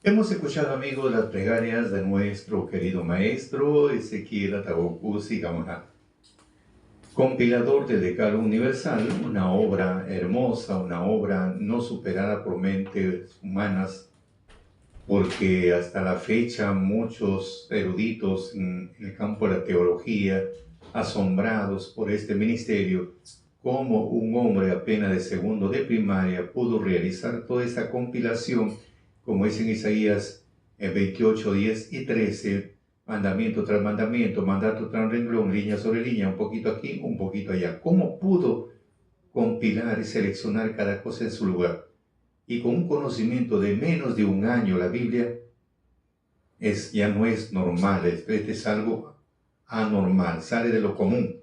Hemos escuchado, amigos, las plegarias de nuestro querido maestro Ezequiel Atahualpa Gamonal, compilador del Decálogo Universal, una obra hermosa, una obra no superada por mentes humanas, porque hasta la fecha muchos eruditos en el campo de la teología, asombrados por este ministerio, cómo un hombre apenas de segundo de primaria pudo realizar toda esta compilación, como es en Isaías 28, 10 y 13, mandamiento tras mandamiento, mandato tras renglón, línea sobre línea, un poquito aquí, un poquito allá. ¿Cómo pudo compilar y seleccionar cada cosa en su lugar? Y con un conocimiento de menos de un año, la Biblia ya no es normal, es algo anormal, sale de lo común.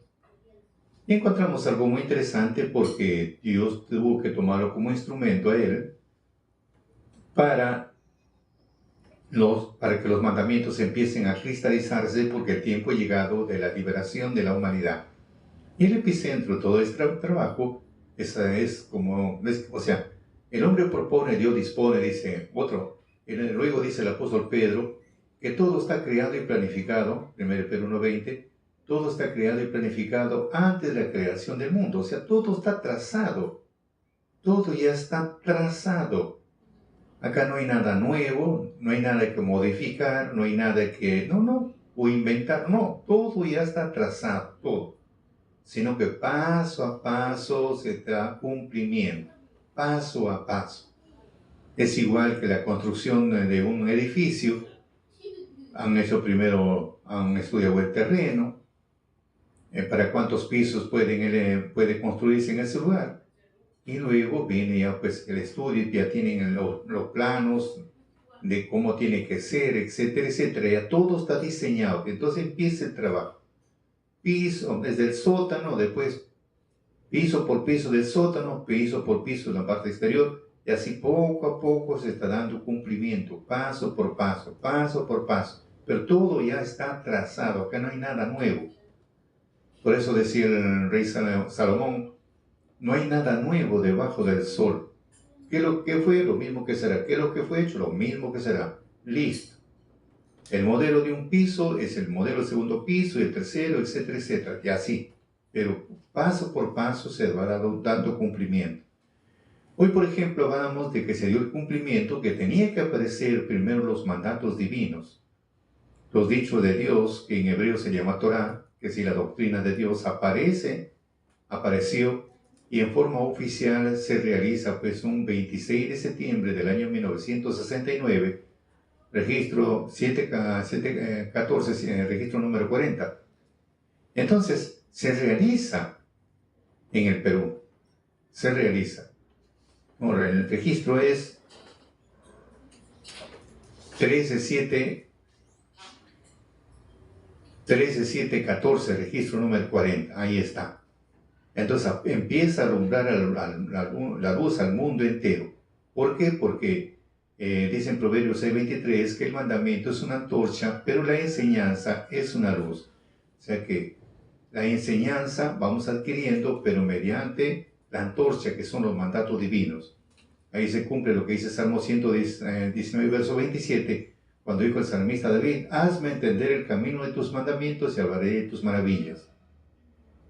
Y encontramos algo muy interesante porque Dios tuvo que tomarlo como instrumento a él para, para que los mandamientos empiecen a cristalizarse, porque el tiempo ha llegado de la liberación de la humanidad. Y el epicentro de todo este trabajo, esa es como, o sea, el hombre propone, Dios dispone, dice otro. Luego dice el apóstol Pedro que todo está creado y planificado, 1 Pedro 1:20, todo está creado y planificado antes de la creación del mundo. O sea, todo está trazado, todo ya está trazado. Acá no hay nada nuevo, no hay nada que modificar, no hay nada que, o inventar, no, todo ya está trazado, todo. Sino que paso a paso se da cumplimiento, paso a paso. Es igual que la construcción de un edificio. Han hecho primero, han estudiado el terreno, para cuántos pisos puede construirse en ese lugar. Y luego viene ya pues el estudio, ya tienen los planos de cómo tiene que ser, etcétera, etcétera. Ya todo está diseñado. Entonces empieza el trabajo. Piso, desde el sótano, después piso por piso del sótano, piso por piso de la parte exterior, y así poco a poco se está dando cumplimiento, paso por paso, paso por paso. Pero todo ya está trazado, acá no hay nada nuevo. Por eso decía el rey Salomón, no hay nada nuevo debajo del sol. ¿Qué es lo que fue? Lo mismo que será. ¿Qué es lo que fue hecho? Lo mismo que será. Listo. El modelo de un piso es el modelo del segundo piso, y el tercero, etcétera, etcétera. Y así. Pero paso por paso se va dando cumplimiento. Hoy, por ejemplo, hablamos de que se dio el cumplimiento, que tenía que aparecer primero los mandatos divinos, los dichos de Dios, que en hebreo se llama Torah, que si la doctrina de Dios apareció, y en forma oficial se realiza pues un 26 de septiembre del año 1969, registro 714, registro número 40. Entonces, se realiza en el Perú, se realiza. Ahora, el registro es 13714, registro número 40, ahí está. Entonces empieza a alumbrar la luz al mundo entero. ¿Por qué? Porque dice en Proverbios 6:23 que el mandamiento es una antorcha, pero la enseñanza es una luz. O sea que la enseñanza vamos adquiriendo, pero mediante la antorcha, que son los mandatos divinos. Ahí se cumple lo que dice Salmo 119, verso 27, cuando dijo el salmista David, hazme entender el camino de tus mandamientos y hablaré de tus maravillas.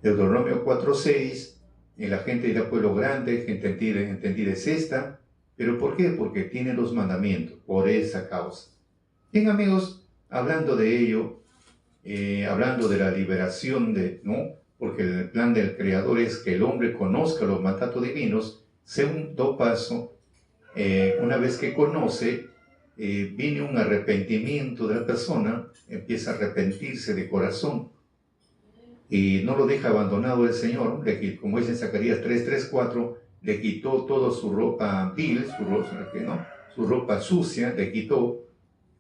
Deuteronomio 4:6, y la gente dirá pueblo grande, gente entendida es esta. ¿Pero por qué? Porque tiene los mandamientos, por esa causa. Bien, amigos, hablando de ello, hablando de la liberación, ¿no? Porque el plan del Creador es que el hombre conozca los mandatos divinos. Segundo paso, una vez que conoce, viene un arrepentimiento de la persona, empieza a arrepentirse de corazón, y no lo deja abandonado el Señor, como dice en Zacarías 3:4, le quitó toda su ropa vil, su ropa sucia, le quitó,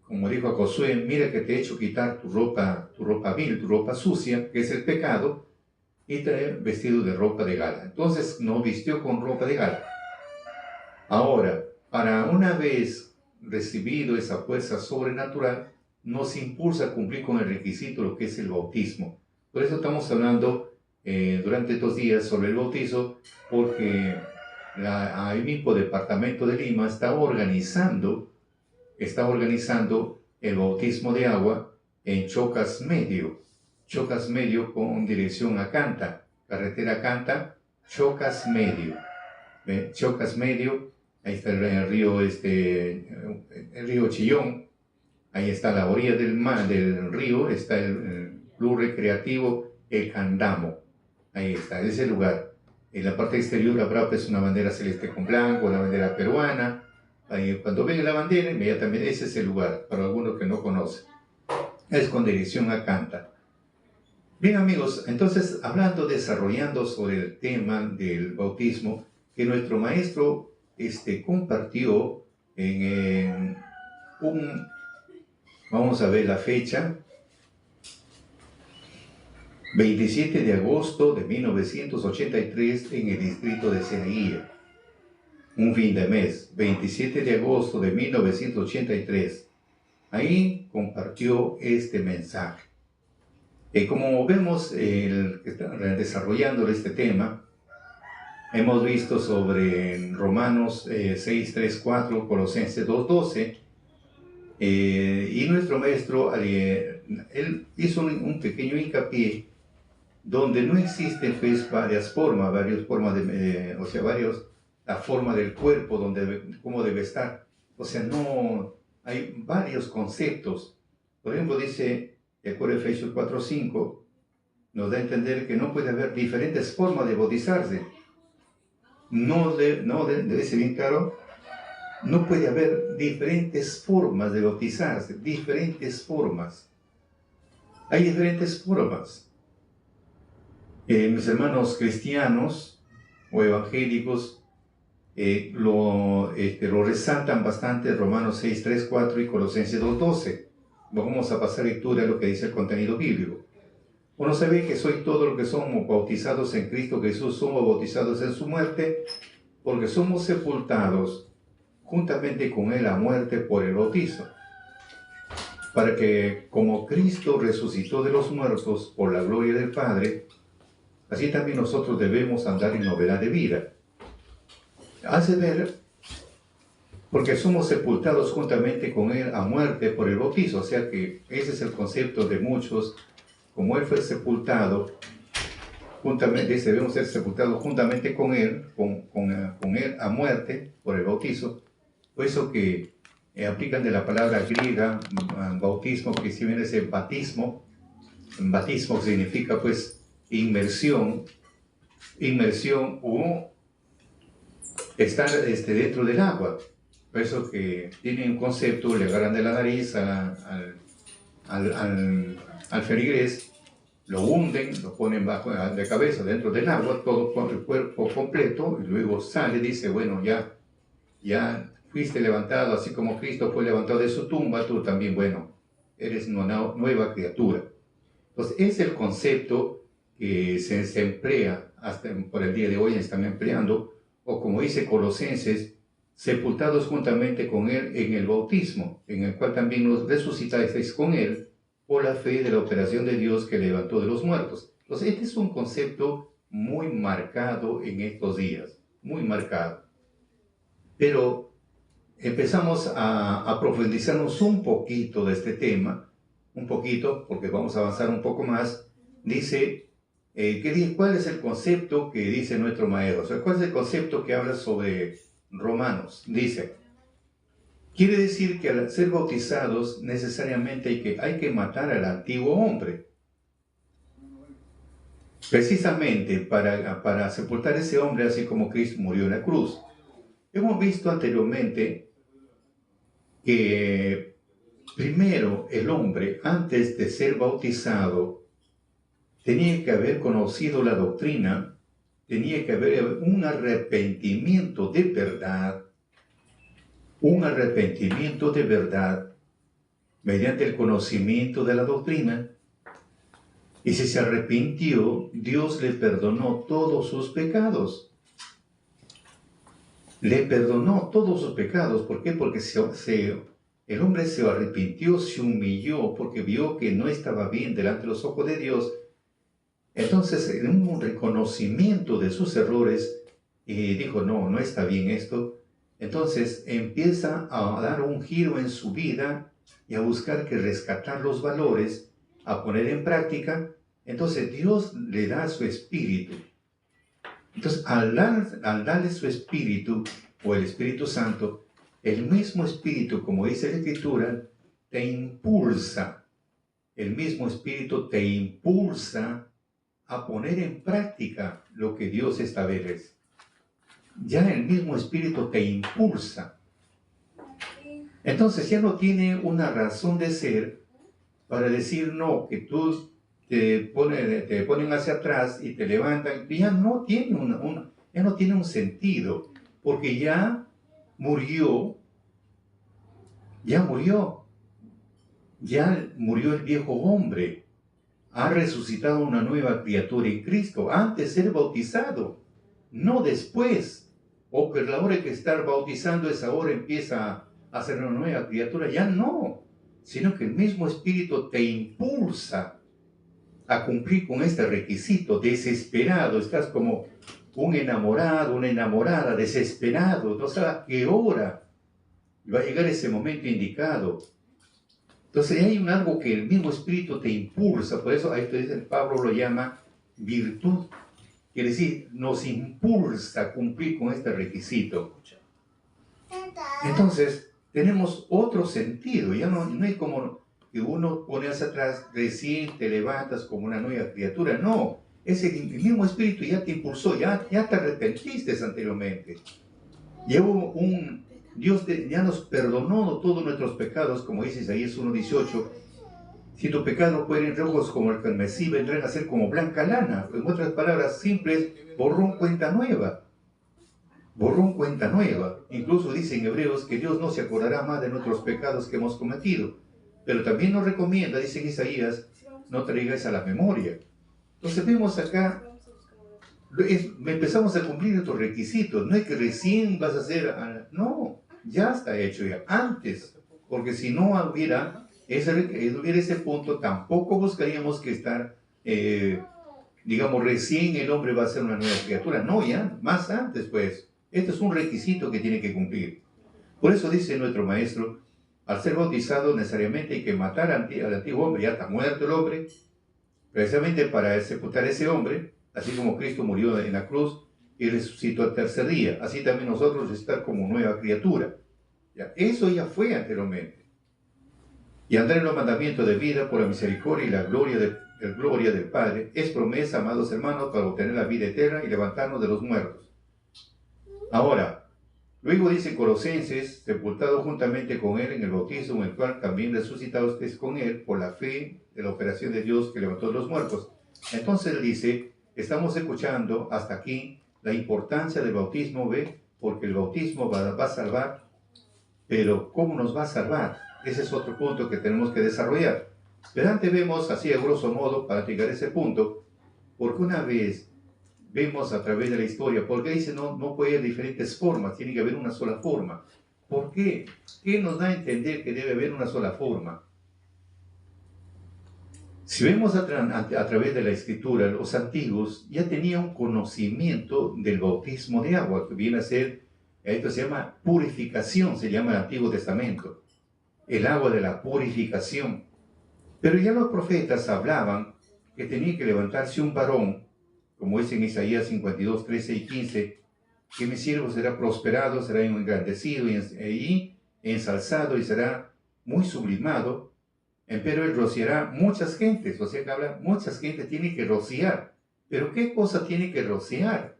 como dijo a Josué, mira que te he hecho quitar tu ropa vil, tu ropa sucia, que es el pecado, y traer vestido de ropa de gala. Entonces nos vistió con ropa de gala. Ahora, para una vez recibido esa fuerza sobrenatural, nos impulsa a cumplir con el requisito, lo que es el bautismo. Por eso estamos hablando durante estos días sobre el bautizo, porque el mismo Departamento de Lima está organizando está organizando el bautismo de agua en Chocas Medio con dirección a Canta, carretera Canta, Chocas Medio. Chocas Medio, ahí está el río, el río Chillón, ahí está a la orilla del mar, del río, está el club recreativo El Candamo, ahí está, ese lugar. En la parte exterior habrá pues una bandera celeste con blanco, la bandera peruana. Ahí, cuando ven la bandera, inmediatamente ese es el lugar, para algunos que no conocen. Es con dirección a Canta. Bien amigos, entonces desarrollando sobre el tema del bautismo, que nuestro maestro compartió en vamos a ver la fecha, 27 de agosto de 1983 en el distrito de Ceneguía. Un fin de mes, 27 de agosto de 1983. Ahí compartió este mensaje. Como vemos, desarrollando este tema, hemos visto sobre Romanos 6, 3, 4, Colosenses 2, 12, y nuestro maestro, él hizo un pequeño hincapié donde no existen pues varias formas la forma del cuerpo, cómo debe estar. O sea, no, hay varios conceptos. Por ejemplo, dice, de acuerdo a Efesios 4:5, nos da a entender que no puede haber diferentes formas de bautizarse. Debe ser bien claro, no puede haber diferentes formas de bautizarse, diferentes formas. Hay diferentes formas. Mis hermanos cristianos o evangélicos lo resaltan bastante Romanos 6, 3, 4 y Colosenses 2, 12. Vamos a pasar lectura a lo que dice el contenido bíblico. Uno sabe que soy todo lo que somos bautizados en Cristo Jesús, somos bautizados en su muerte, porque somos sepultados juntamente con él a muerte por el bautizo, para que como Cristo resucitó de los muertos por la gloria del Padre, así también nosotros debemos andar en novedad de vida. Hace ver, porque somos sepultados juntamente con él a muerte por el bautizo, o sea que ese es el concepto de muchos. Como él fue sepultado, debemos ser sepultados juntamente con él, con él a muerte por el bautizo. Por eso que aplican de la palabra griega, bautismo, que si bien es el batismo. Batismo significa pues inmersión o estar dentro del agua. Por eso que tienen un concepto, le agarran de la nariz al feligrés, lo hunden, lo ponen bajo de cabeza dentro del agua, todo con el cuerpo completo, y luego sale, dice, bueno, ya fuiste levantado, así como Cristo fue levantado de su tumba, tú también, bueno, eres una nueva criatura. Entonces, es el concepto que se emplea hasta por el día de hoy, están empleando, o como dice Colosenses, sepultados juntamente con él en el bautismo, en el cual también nos resucitasteis con él por la fe de la operación de Dios que levantó de los muertos. Entonces, este es un concepto muy marcado en estos días, muy marcado. Pero empezamos a profundizarnos un poquito de este tema, un poquito, porque vamos a avanzar un poco más. Dice, ¿cuál es el concepto que dice nuestro maestro? O sea, ¿cuál es el concepto que habla sobre Romanos? Dice, quiere decir que al ser bautizados necesariamente hay que matar al antiguo hombre. Precisamente para sepultar a ese hombre, así como Cristo murió en la cruz. Hemos visto anteriormente que primero el hombre, antes de ser bautizado, tenía que haber conocido la doctrina, tenía que haber un arrepentimiento de verdad, mediante el conocimiento de la doctrina. Y si se arrepintió, Dios le perdonó todos sus pecados. Le perdonó todos sus pecados. ¿Por qué? Porque el hombre se arrepintió, se humilló, porque vio que no estaba bien delante de los ojos de Dios. Entonces, en un reconocimiento de sus errores, dijo, no está bien esto. Entonces empieza a dar un giro en su vida y a buscar que rescatar los valores, a poner en práctica. Entonces Dios le da su espíritu. Entonces al darle su espíritu, o el Espíritu Santo, el mismo espíritu, como dice la Escritura, te impulsa. El mismo espíritu te impulsa a poner en práctica lo que Dios establece. Ya el mismo espíritu te impulsa. Entonces ya no tiene una razón de ser para decir no, que tú te ponen hacia atrás y te levantan. Ya no tiene ya no tiene un sentido, porque ya murió, ya murió el viejo hombre. Ha resucitado una nueva criatura en Cristo, antes de ser bautizado, no después. O que la hora que estar bautizando es ahora empieza a ser una nueva criatura, ya no, sino que el mismo Espíritu te impulsa a cumplir con este requisito, desesperado, estás como un enamorado, una enamorada, desesperado, no sabes a qué hora va a llegar ese momento indicado. Entonces hay algo que el mismo Espíritu te impulsa, por eso a esto dice Pablo lo llama virtud. Quiere decir, nos impulsa a cumplir con este requisito. Entonces, tenemos otro sentido. Ya no es como que uno pone hacia atrás, recién te levantas como una nueva criatura. No, es el mismo espíritu ya te impulsó, ya te arrepentiste anteriormente. Dios ya nos perdonó todos nuestros pecados, como dice Isaías 1:18. Si tu pecado fueren rojos como el carmesí, vendrán a ser como blanca lana. En otras palabras simples, borrón cuenta nueva. Borrón cuenta nueva. Incluso dice en Hebreos que Dios no se acordará más de nuestros pecados que hemos cometido. Pero también nos recomienda, dice en Isaías, no traigáis a la memoria. Entonces vemos acá, empezamos a cumplir nuestros requisitos. No es que recién vas a hacer, no, ya está hecho ya, antes. Porque si no hubiera ese punto, tampoco buscaríamos que estar, digamos, recién el hombre va a ser una nueva criatura. No, ya, más antes, pues. Este es un requisito que tiene que cumplir. Por eso dice nuestro maestro, al ser bautizado necesariamente hay que matar al antiguo hombre, ya está muerto el hombre, precisamente para sepultar a ese hombre, así como Cristo murió en la cruz y resucitó al tercer día. Así también nosotros estar como nueva criatura. Ya, eso ya fue anteriormente. Y andar en los mandamientos de vida por la misericordia y la gloria del Padre es promesa, amados hermanos, para obtener la vida eterna y levantarnos de los muertos. Ahora, luego dice Colosenses, sepultado juntamente con Él en el bautismo, en el cual también resucitados con Él por la fe de la operación de Dios que levantó de los muertos. Entonces él dice, estamos escuchando hasta aquí la importancia del bautismo, ¿ve? Porque el bautismo va a salvar, pero ¿cómo nos va a salvar? Ese es otro punto que tenemos que desarrollar. Pero antes vemos, así a grosso modo, para llegar a ese punto, porque una vez vemos a través de la historia, porque dice no puede haber diferentes formas, tiene que haber una sola forma. ¿Por qué? ¿Qué nos da a entender que debe haber una sola forma? Si vemos a través de la escritura, los antiguos ya tenían un conocimiento del bautismo de agua, que viene a ser, esto se llama purificación, se llama el Antiguo Testamento. El agua de la purificación. Pero ya los profetas hablaban que tenía que levantarse un varón, como dice en Isaías 52, 13 y 15, que mi siervo será prosperado, será engrandecido y ensalzado y será muy sublimado, pero él rociará muchas gentes, o sea que habla, muchas gentes tiene que rociar. ¿Pero qué cosa tiene que rociar?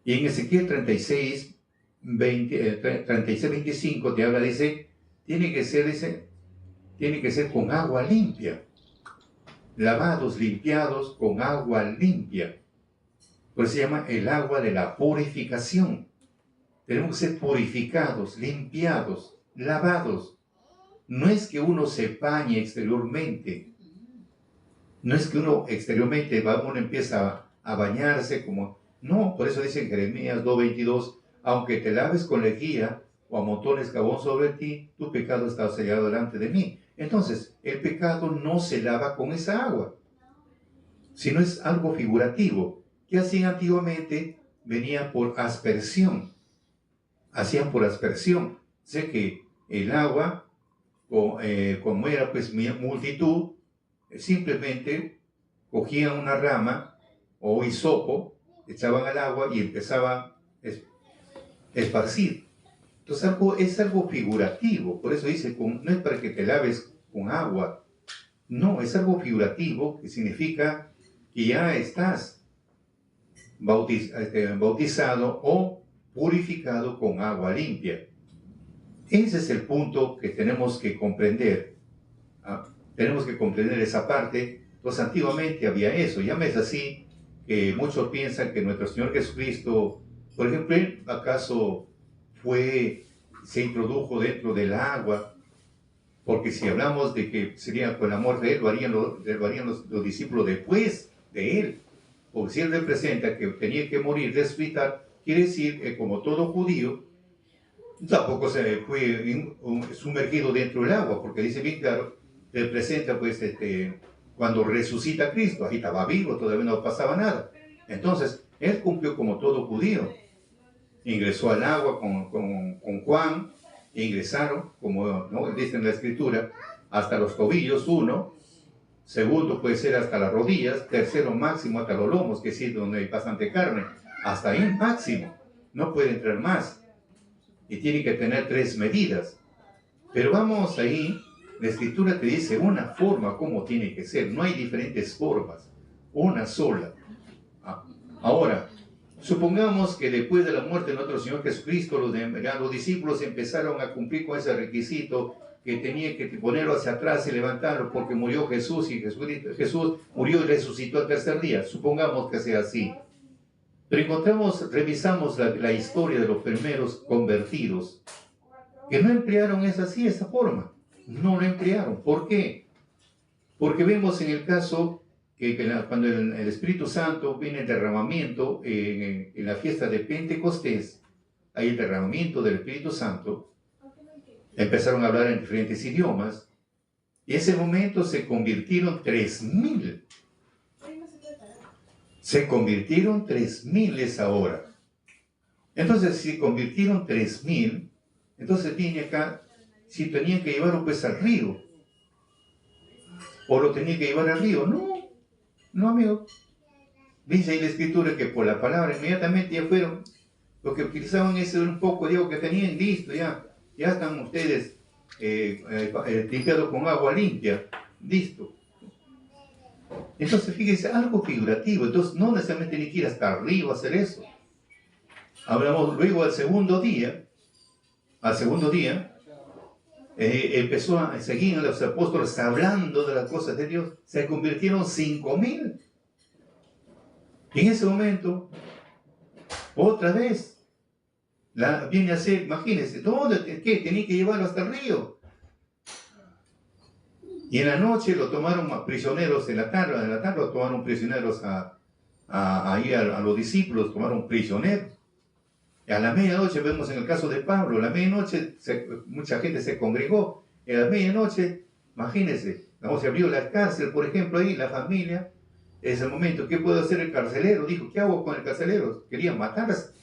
Y en Ezequiel 36, 25 te habla, dice, tiene que ser con agua limpia, lavados, limpiados con agua limpia. Pues se llama el agua de la purificación. Tenemos que ser purificados, limpiados, lavados. No es que uno se bañe exteriormente. No es que uno exteriormente uno empieza a bañarse como... No, por eso dice en Jeremías 2:22, aunque te laves con lejía o amontones jabón sobre ti, tu pecado está sellado delante de mí. Entonces, el pecado no se lava con esa agua, sino es algo figurativo, que así antiguamente venía por aspersión. hacían por aspersión. Sé que el agua, como era pues multitud, simplemente cogían una rama o hisopo, echaban al agua y empezaban a esparcir. Entonces es algo figurativo, por eso dice, no es para que te laves con agua, no, es algo figurativo que significa que ya estás bautizado o purificado con agua limpia. Ese es el punto que tenemos que comprender. Tenemos que comprender esa parte. Entonces antiguamente había eso, ya no es así, que muchos piensan que nuestro Señor Jesucristo, por ejemplo, ¿él acaso se introdujo dentro del agua? Porque si hablamos de que sería con la muerte de él, lo harían los discípulos después de él. Porque si él representa que tenía que morir, resucitar, quiere decir que como todo judío, tampoco se fue sumergido dentro del agua, porque dice bien claro, representa pues cuando resucita Cristo, ahí estaba vivo, todavía no pasaba nada. Entonces, él cumplió como todo judío. Ingresó al agua con Juan, e ingresaron, como ¿no? dice en la Escritura, hasta los tobillos, uno, segundo puede ser hasta las rodillas, tercero máximo hasta los lomos, que es donde hay bastante carne, hasta ahí máximo, no puede entrar más, y tiene que tener 3 medidas. Pero vamos ahí, la Escritura te dice una forma como tiene que ser, no hay diferentes formas, una sola. Ahora, supongamos que después de la muerte de nuestro Señor Jesucristo, los discípulos empezaron a cumplir con ese requisito que tenía que ponerlo hacia atrás y levantarlo porque murió Jesús y Jesús murió y resucitó al tercer día. Supongamos que sea así. Pero revisamos la historia de los primeros convertidos, que no emplearon esa forma. No lo emplearon. ¿Por qué? Porque vemos en el caso que cuando el Espíritu Santo viene el derramamiento en la fiesta de Pentecostés, hay el derramamiento del Espíritu Santo, empezaron a hablar en diferentes idiomas, y en ese momento se convirtieron 3,000. Se convirtieron 3,000 esa hora. Entonces, si convirtieron 3,000, entonces si tenían que llevarlo pues al río, o lo tenían que llevar al río, no, amigo. Dice ahí la Escritura que por la palabra inmediatamente ya fueron. Lo que utilizaban es un poco de agua que tenían, listo, ya están ustedes limpiados con agua limpia, listo. Entonces, fíjense, algo figurativo. Entonces, no necesariamente ni que ir hasta arriba a hacer eso. Hablamos luego al segundo día, empezó a seguir a los apóstoles hablando de las cosas de Dios. Se convirtieron 5,000. Y en ese momento, otra vez, viene a ser, imagínense, ¿qué? Tenía que llevarlo hasta el río. Y en la noche lo tomaron prisioneros, en la tarde lo tomaron prisioneros ahí a los discípulos, tomaron prisioneros. Y a la medianoche, vemos en el caso de Pablo, a la medianoche mucha gente se congregó. Y a la medianoche, imagínense, se abrió la cárcel, por ejemplo, ahí la familia. En ese momento, ¿qué puede hacer el carcelero? Dijo, ¿qué hago con el carcelero? Querían matarse.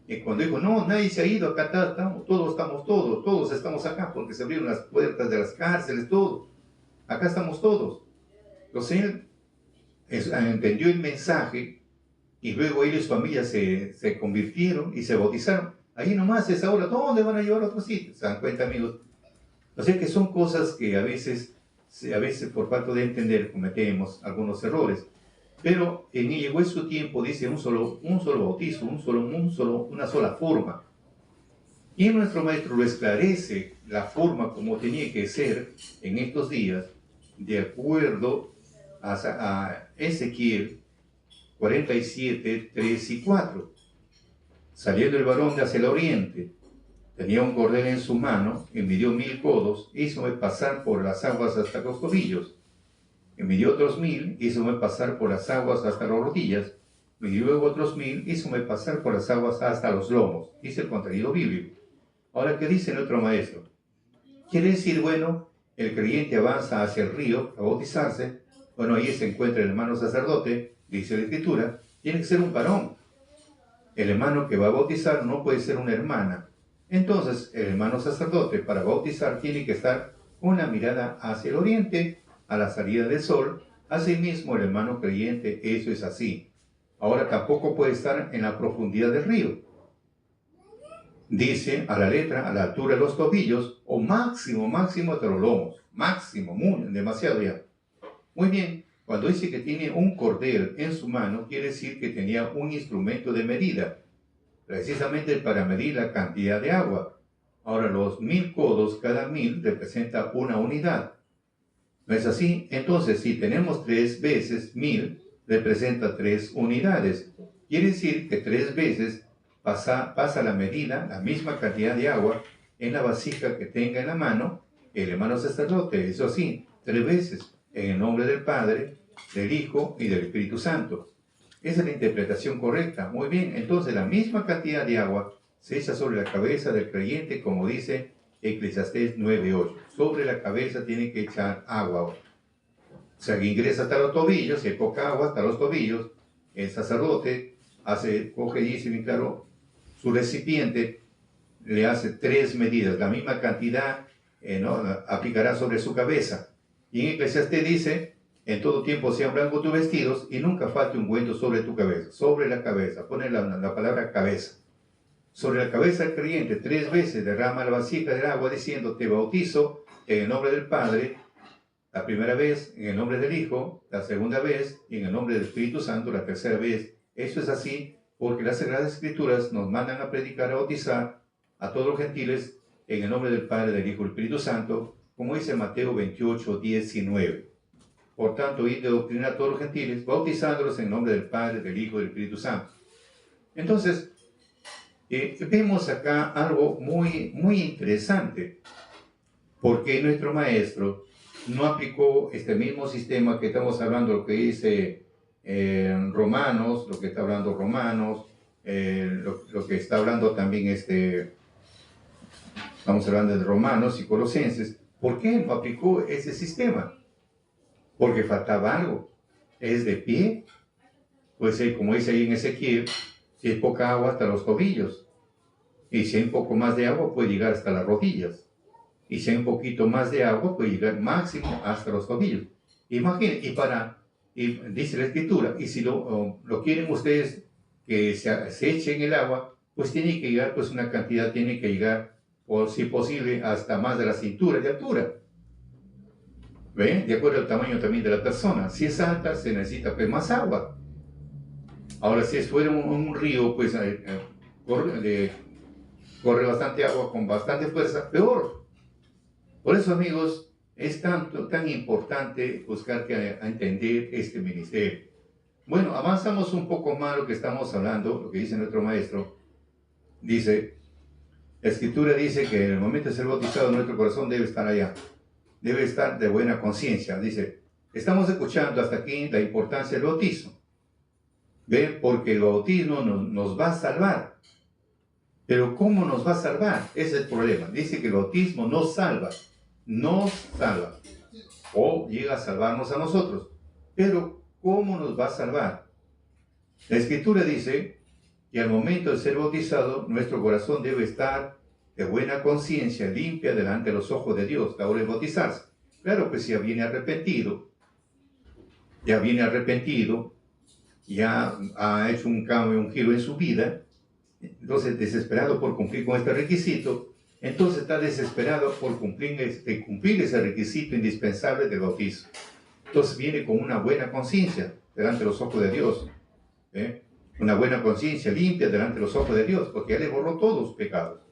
Y cuando dijo, no, nadie se ha ido, acá todos estamos acá, porque se abrieron las puertas de las cárceles, todo. Acá estamos todos. Entonces él entendió el mensaje y luego él y su familia se convirtieron y se bautizaron. Ahí nomás es ahora, ¿dónde van a llevar a otro sitio? ¿Se dan cuenta, amigos? O sea que son cosas que a veces por falta de entender cometemos algunos errores. Pero llegó su tiempo, dice, un solo bautizo, una sola forma. Y nuestro maestro lo esclarece la forma como tenía que ser en estos días, de acuerdo a Ezequiel 47, 3 y 4. Saliendo el varón de hacia el oriente, tenía un cordel en su mano, y midió 1,000 codos, hízome pasar por las aguas hasta los tobillos. Y midió otros 1,000, hízome pasar por las aguas hasta las rodillas. Midió luego otros 1,000, hízome pasar por las aguas hasta los lomos. Dice el contenido bíblico. Ahora, ¿qué dice nuestro maestro? Quiere decir, bueno, el creyente avanza hacia el río a bautizarse. Bueno, ahí se encuentra el hermano sacerdote, dice la Escritura, tiene que ser un varón. El hermano que va a bautizar no puede ser una hermana. Entonces, el hermano sacerdote para bautizar tiene que estar con la mirada hacia el oriente, a la salida del sol. Asimismo, el hermano creyente, eso es así. Ahora, tampoco puede estar en la profundidad del río. Dice a la letra, a la altura de los tobillos, o máximo hasta los lomos. Máximo, demasiado ya. Muy bien, cuando dice que tiene un cordel en su mano, quiere decir que tenía un instrumento de medida, precisamente para medir la cantidad de agua. Ahora, los 1000 codos, cada 1000 representa una unidad. ¿No es así? Entonces, si tenemos 3 veces 1000, representa 3 unidades. Quiere decir que 3 veces pasa la medida, la misma cantidad de agua, en la vasija que tenga en la mano el hermano sacerdote. Eso sí, 3 veces, en el nombre del Padre, del Hijo y del Espíritu Santo. Esa es la interpretación correcta. Muy bien, entonces la misma cantidad de agua se echa sobre la cabeza del creyente, como dice Eclesiastés 9:8. Sobre la cabeza tiene que echar agua. O sea, que ingresa hasta los tobillos, si hay poca agua, hasta los tobillos. El sacerdote coge y dice bien claro, su recipiente le hace 3 medidas, la misma cantidad aplicará sobre su cabeza. Y en Eclesiastés dice, en todo tiempo sean blancos tus vestidos y nunca falte ungüento sobre tu cabeza. Sobre la cabeza, pone la palabra cabeza. Sobre la cabeza del creyente 3 veces derrama la vasija del agua diciendo, te bautizo en el nombre del Padre, la primera vez en el nombre del Hijo, la segunda vez y en el nombre del Espíritu Santo, la tercera vez. Eso es así porque las Sagradas Escrituras nos mandan a predicar, a bautizar a todos los gentiles en el nombre del Padre, del Hijo y del Espíritu Santo, como dice Mateo 28:19. Por tanto, id de doctrinar a todos los gentiles, bautizándolos en el nombre del Padre, del Hijo y del Espíritu Santo. Entonces, vemos acá algo muy interesante, porque nuestro maestro no aplicó este mismo sistema que estamos hablando, lo que dice Romanos, lo que está hablando Romanos, lo que está hablando también estamos hablando de Romanos y Colosenses. ¿Por qué no aplicó ese sistema? Porque faltaba algo. Es de pie. Pues como dice ahí en Ezequiel, si hay poca agua hasta los tobillos. Y si hay un poco más de agua puede llegar hasta las rodillas. Y si hay un poquito más de agua puede llegar máximo hasta los tobillos. Imaginen, y dice la Escritura, y si lo quieren ustedes que se eche en el agua, pues tiene que llegar, pues una cantidad tiene que llegar, o si posible, hasta más de la cintura de altura. ¿Ven? De acuerdo al tamaño también de la persona. Si es alta, se necesita pues más agua. Ahora, si es fuera un río, pues corre bastante agua con bastante fuerza, peor. Por eso, amigos, es tan importante buscar a entender este ministerio. Bueno, avanzamos un poco más lo que estamos hablando, lo que dice nuestro maestro. Dice, la Escritura dice que en el momento de ser bautizado nuestro corazón debe estar allá. Debe estar de buena conciencia. Dice, estamos escuchando hasta aquí la importancia del bautismo. ¿Ven? Porque el bautismo nos va a salvar. Pero ¿cómo nos va a salvar? Ese es el problema. Dice que el bautismo nos salva. Nos salva. O llega a salvarnos a nosotros. Pero ¿cómo nos va a salvar? La Escritura dice que al momento de ser bautizado, nuestro corazón debe estar de buena conciencia, limpia delante de los ojos de Dios, a la hora de bautizarse. Claro que si ya viene arrepentido, ya ha hecho un cambio, un giro en su vida, entonces desesperado por cumplir con este requisito, entonces está desesperado por cumplir ese requisito indispensable del bautismo. Entonces viene con una buena conciencia delante de los ojos de Dios. Una buena conciencia limpia delante de los ojos de Dios, porque ya le borró todos los pecados.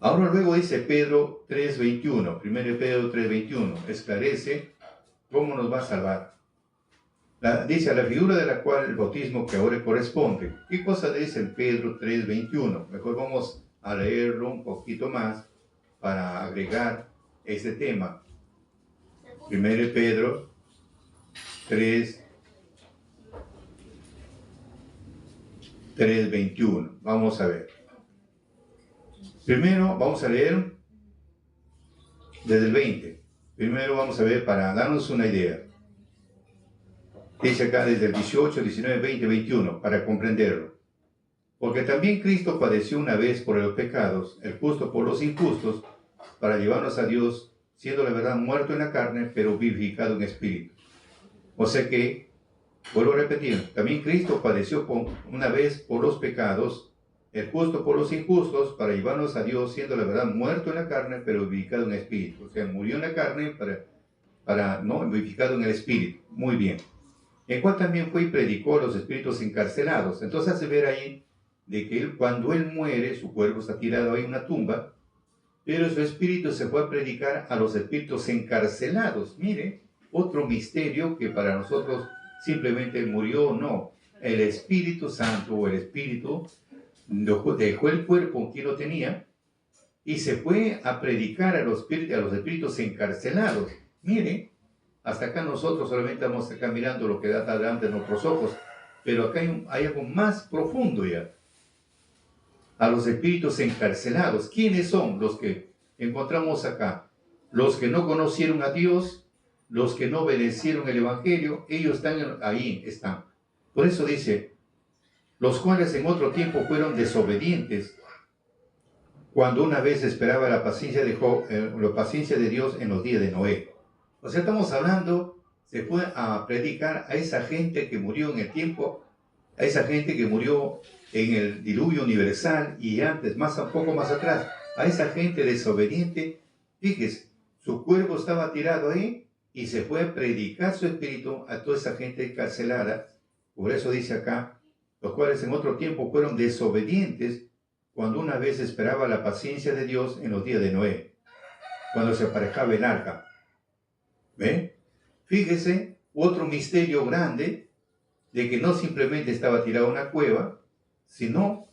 Ahora luego dice Pedro 3:21, 1 Pedro 3:21, esclarece cómo nos va a salvar. Dice, a la figura de la cual el bautismo que ahora corresponde. ¿Qué cosa dice el Pedro 3:21? Mejor vamos a leerlo un poquito más para agregar este tema. 1 Pedro 3:21. Vamos a ver. Primero vamos a leer desde el 20. Primero vamos a ver para darnos una idea. Dice acá desde el 18, 19, 20, 21, para comprenderlo. Porque también Cristo padeció una vez por los pecados, el justo por los injustos, para llevarnos a Dios, siendo la verdad muerto en la carne, pero vivificado en espíritu. O sea que, vuelvo a repetir, también Cristo padeció una vez por los pecados, el justo por los injustos, para llevarnos a Dios, siendo la verdad muerto en la carne, pero vivificado en espíritu. O sea, murió en la carne no vivificado en el espíritu. Muy bien. El cual también fue y predicó a los espíritus encarcelados. Entonces hace ver ahí de que cuando él muere, su cuerpo está tirado ahí en una tumba, pero su espíritu se fue a predicar a los espíritus encarcelados. Mire, otro misterio que para nosotros simplemente murió, no. El Espíritu Santo o el Espíritu dejó el cuerpo que lo tenía y se fue a predicar a los espíritus encarcelados. Mire, hasta acá nosotros solamente estamos acá mirando lo que da delante de nuestros ojos, pero acá hay algo más profundo ya. A los espíritus encarcelados. ¿Quiénes son los que encontramos acá? Los que no conocieron a Dios, los que no obedecieron el Evangelio, ellos están. Por eso dice, los cuales en otro tiempo fueron desobedientes, cuando una vez esperaba la paciencia de Dios en los días de Noé. O sea, estamos hablando, se fue a predicar a esa gente que murió en el tiempo, a esa gente que murió en el diluvio universal y antes, un poco más atrás, a esa gente desobediente. Fíjese, su cuerpo estaba tirado ahí y se fue a predicar su espíritu a toda esa gente encarcelada. Por eso dice acá, los cuales en otro tiempo fueron desobedientes, cuando una vez esperaba la paciencia de Dios en los días de Noé, cuando se aparejaba el arca. ¿Ve? Fíjese, otro misterio grande, de que no simplemente estaba tirado en una cueva, sino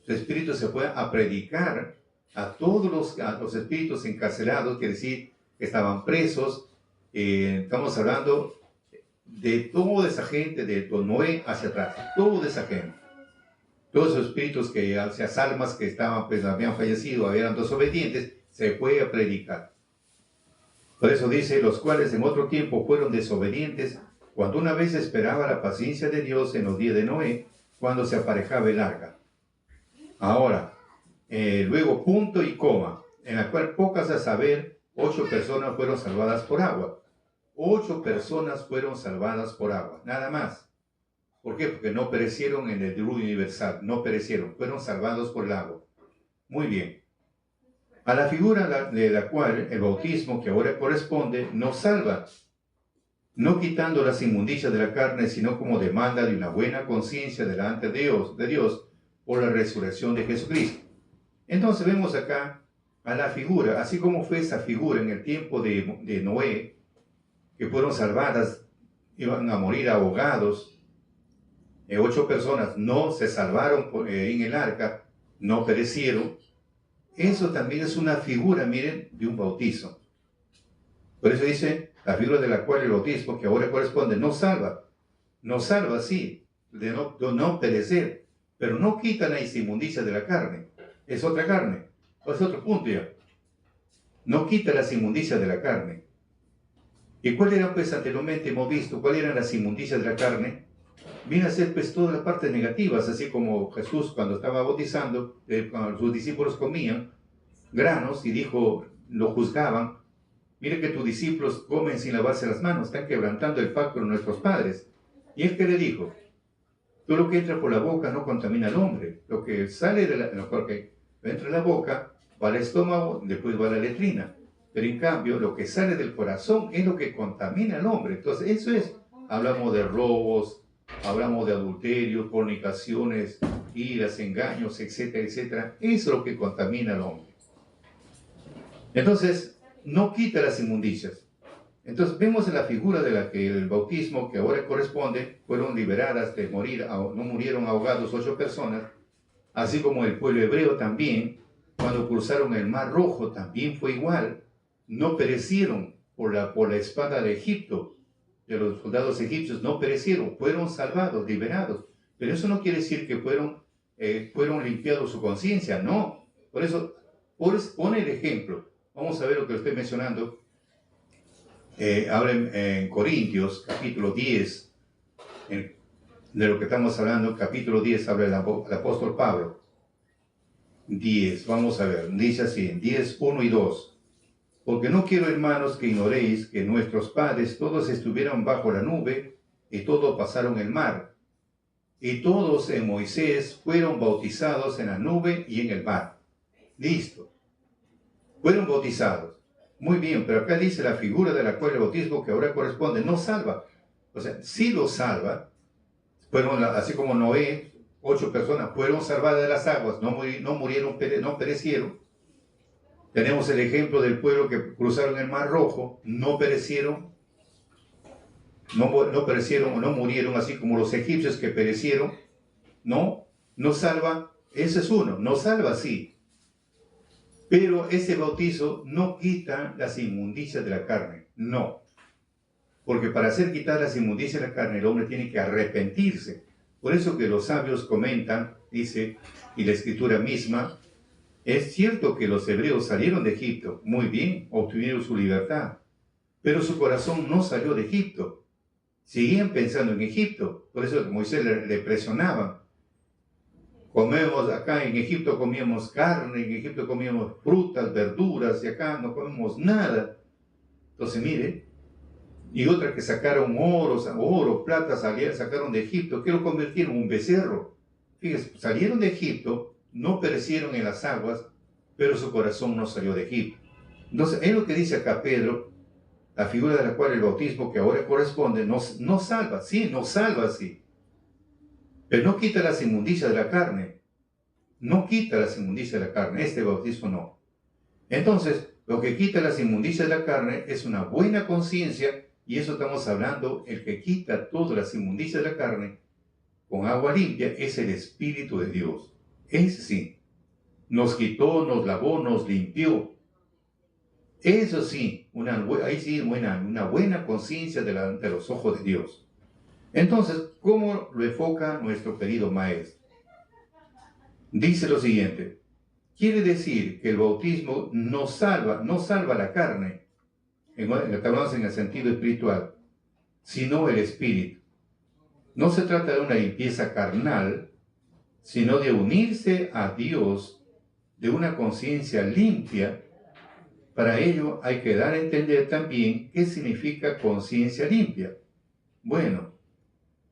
su espíritu se fue a predicar a todos los espíritus encarcelados, quiere decir, que estaban presos. Estamos hablando de toda esa gente, de Noé hacia atrás, toda esa gente. Todos esos espíritus, esas almas que habían fallecido, eran desobedientes, se fue a predicar. Por eso dice, los cuales en otro tiempo fueron desobedientes, cuando una vez esperaba la paciencia de Dios en los días de Noé, cuando se aparejaba el arca. Ahora, luego punto y coma, en la cual pocas a saber, 8 personas fueron salvadas por agua. 8 personas fueron salvadas por agua, nada más. ¿Por qué? Porque no perecieron en el diluvio universal, no perecieron, fueron salvados por el agua. Muy bien. A la figura de la cual el bautismo que ahora corresponde nos salva, no quitando las inmundicias de la carne, sino como demanda de una buena conciencia delante de Dios por la resurrección de Jesucristo. Entonces vemos acá a la figura, así como fue esa figura en el tiempo de Noé, que fueron salvadas, iban a morir ahogados. 8 personas no se salvaron en el arca, no perecieron. Eso también es una figura, miren, de un bautizo. Por eso dice, la figura de la cual el bautismo que ahora corresponde nos salva. Nos salva, sí, de no perecer, pero no quita la inmundicia de la carne. Es otra carne, es otro punto ya. No quita las inmundicias de la carne. ¿Y cuál era, pues, anteriormente hemos visto, cuáles eran las inmundicias de la carne? Viene a ser, pues, todas las partes negativas, así como Jesús cuando estaba bautizando, cuando sus discípulos comían granos y dijo, lo juzgaban, mire que tus discípulos comen sin lavarse las manos, están quebrantando el pacto de nuestros padres. Y él que le dijo, todo lo que entra por la boca no contamina al hombre, lo que sale lo que entra en la boca va al estómago, después va a la letrina, pero en cambio lo que sale del corazón es lo que contamina al hombre. Entonces eso es, hablamos de robos, hablamos de adulterio, fornicaciones, iras, engaños, etcétera, etcétera. Eso es lo que contamina al hombre. Entonces, no quita las inmundicias. Entonces, vemos en la figura de la que el bautismo que ahora corresponde, fueron liberadas de morir, no murieron ahogados 8 personas, así como el pueblo hebreo también, cuando cruzaron el Mar Rojo, también fue igual. No perecieron por la espada de Egipto, de los soldados egipcios, no perecieron, fueron salvados, liberados. Pero eso no quiere decir que fueron limpiados su conciencia, no. Por eso, pone el ejemplo. Vamos a ver lo que estoy mencionando. Habla en Corintios, capítulo 10, de lo que estamos hablando, capítulo 10, habla el apóstol Pablo. 10, vamos a ver, dice así, 10, 1 y 2. Porque no quiero, hermanos, que ignoréis que nuestros padres todos estuvieron bajo la nube y todos pasaron el mar. Y todos en Moisés fueron bautizados en la nube y en el mar. Listo. Fueron bautizados. Muy bien, pero acá dice la figura de la cual el bautismo que ahora corresponde no salva. O sea, sí lo salva. Fueron, así como Noé, 8 personas fueron salvadas de las aguas, no murieron, no perecieron. Tenemos el ejemplo del pueblo que cruzaron el Mar Rojo, no perecieron, no perecieron o no murieron, así como los egipcios que perecieron. No salva, ese es uno, no salva, sí. Pero ese bautizo no quita las inmundicias de la carne, no. Porque para hacer quitar las inmundicias de la carne, el hombre tiene que arrepentirse. Por eso que los sabios comentan, dice, y la escritura misma, es cierto que los hebreos salieron de Egipto, muy bien, obtuvieron su libertad, pero su corazón no salió de Egipto. Seguían pensando en Egipto, por eso Moisés le presionaba. Comemos acá en Egipto, comíamos carne, en Egipto comíamos frutas, verduras, y acá no comemos nada. Entonces, mire, y otra que sacaron oro, plata, sacaron de Egipto, que lo convirtieron en un becerro. Fíjense, salieron de Egipto, no perecieron en las aguas, pero su corazón no salió de Egipto. Entonces, es lo que dice acá Pedro, la figura de la cual el bautismo que ahora corresponde no salva, sí, no salva, sí. Pero no quita las inmundicias de la carne. No quita las inmundicias de la carne, este bautismo no. Entonces, lo que quita las inmundicias de la carne es una buena conciencia, y eso estamos hablando, el que quita todas las inmundicias de la carne con agua limpia es el Espíritu de Dios. Ese sí, nos quitó, nos lavó, nos limpió. Eso sí, una buena conciencia de los ojos de Dios. Entonces, ¿cómo lo enfoca nuestro querido maestro? Dice lo siguiente, quiere decir que el bautismo no salva la carne, en el sentido espiritual, sino el espíritu. No se trata de una limpieza carnal, sino de unirse a Dios de una conciencia limpia. Para ello hay que dar a entender también qué significa conciencia limpia. Bueno,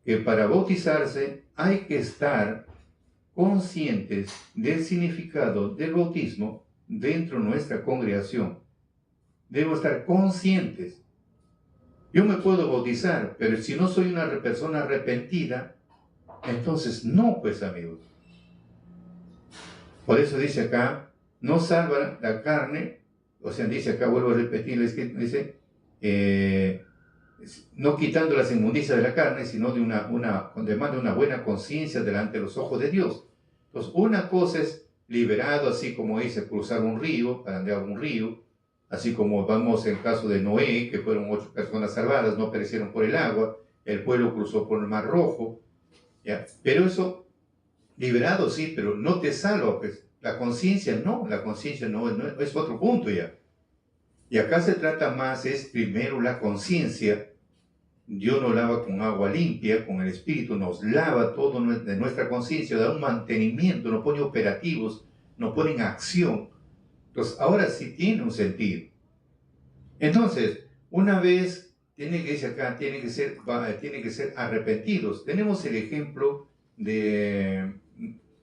que para bautizarse hay que estar conscientes del significado del bautismo dentro de nuestra congregación. Debo estar conscientes. Yo me puedo bautizar, pero si no soy una persona arrepentida, entonces no, pues amigos. Por eso dice acá, no salva la carne, o sea, dice acá, vuelvo a repetir, dice, no quitando las inmundicias de la carne, sino de una buena conciencia delante de los ojos de Dios. Entonces, una cosa es liberado, así como dice, cruzar un río, para andar un río, así como vamos en el caso de Noé, que fueron 8 personas salvadas, no perecieron por el agua, el pueblo cruzó por el Mar Rojo, ¿ya? Pero eso, liberado sí, pero no te salva, pues. La conciencia no, es otro punto ya. Y acá se trata más, es primero la conciencia. Dios nos lava con agua limpia, con el Espíritu, nos lava todo de nuestra conciencia, da un mantenimiento, nos pone operativos, nos pone en acción. Entonces, ahora sí tiene un sentido. Entonces, una vez, tienen que ser arrepentidos. Tenemos el ejemplo de,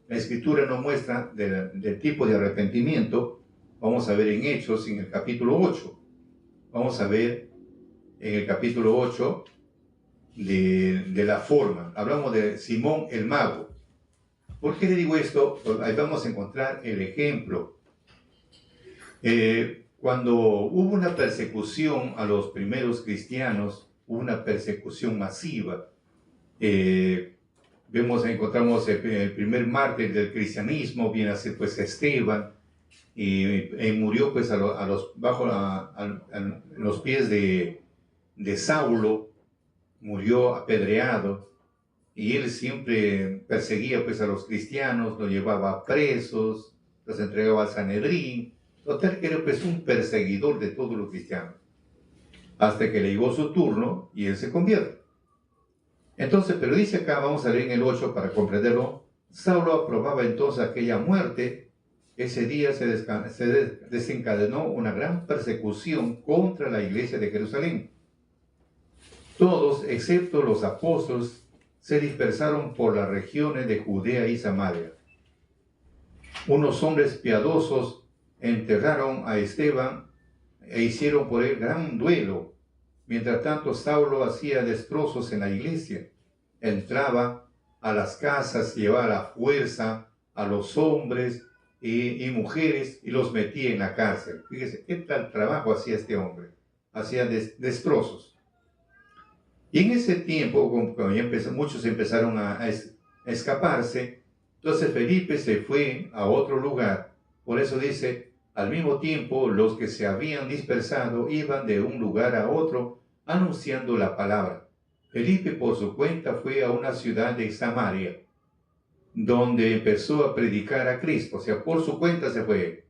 la Escritura nos muestra del tipo de arrepentimiento. Vamos a ver en Hechos, en el capítulo 8. Vamos a ver en el capítulo 8 de la forma. Hablamos de Simón el mago. ¿Por qué le digo esto? Pues ahí vamos a encontrar el ejemplo. Cuando hubo una persecución a los primeros cristianos, hubo una persecución masiva. Encontramos el primer mártir del cristianismo, viene a ser pues Esteban, y murió pues bajo los pies de Saulo, murió apedreado, y él siempre perseguía pues a los cristianos, los llevaba presos, los entregaba al Sanedrín. Total que era pues un perseguidor de todos los cristianos, hasta que le llegó su turno y él se convierte. Entonces, pero dice acá, vamos a leer en el 8 para comprenderlo. Saulo aprobaba entonces aquella muerte. Ese día se desencadenó una gran persecución contra la iglesia de Jerusalén. Todos, excepto los apóstoles, se dispersaron por las regiones de Judea y Samaria. Unos hombres piadosos enterraron a Esteban e hicieron por él gran duelo. Mientras tanto, Saulo hacía destrozos en la iglesia. Entraba a las casas, llevaba a la fuerza a los hombres y mujeres y los metía en la cárcel. Fíjese, ¿qué tal trabajo hacía este hombre? Hacía destrozos. Y en ese tiempo, cuando ya muchos empezaron a escaparse, entonces Felipe se fue a otro lugar. Por eso dice, al mismo tiempo los que se habían dispersado iban de un lugar a otro anunciando la palabra. Felipe por su cuenta fue a una ciudad de Samaria, donde empezó a predicar a Cristo. O sea, por su cuenta se fue.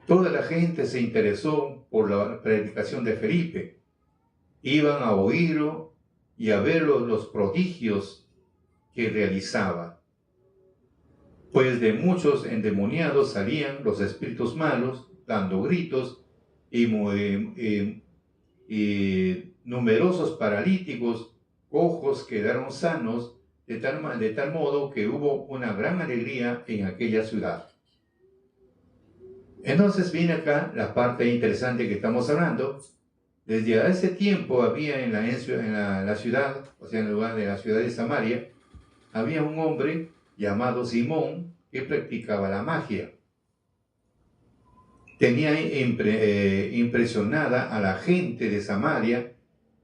Toda la gente se interesó por la predicación de Felipe. Iban a oírlo y a ver los prodigios que realizaba. Pues de muchos endemoniados salían los espíritus malos, dando gritos, y numerosos paralíticos, cojos quedaron sanos, de tal modo que hubo una gran alegría en aquella ciudad. Entonces viene acá la parte interesante que estamos hablando. Desde ese tiempo había en la ciudad, o sea, en el lugar de la ciudad de Samaria, había un hombre llamado Simón que practicaba la magia. Tenía impresionada a la gente de Samaria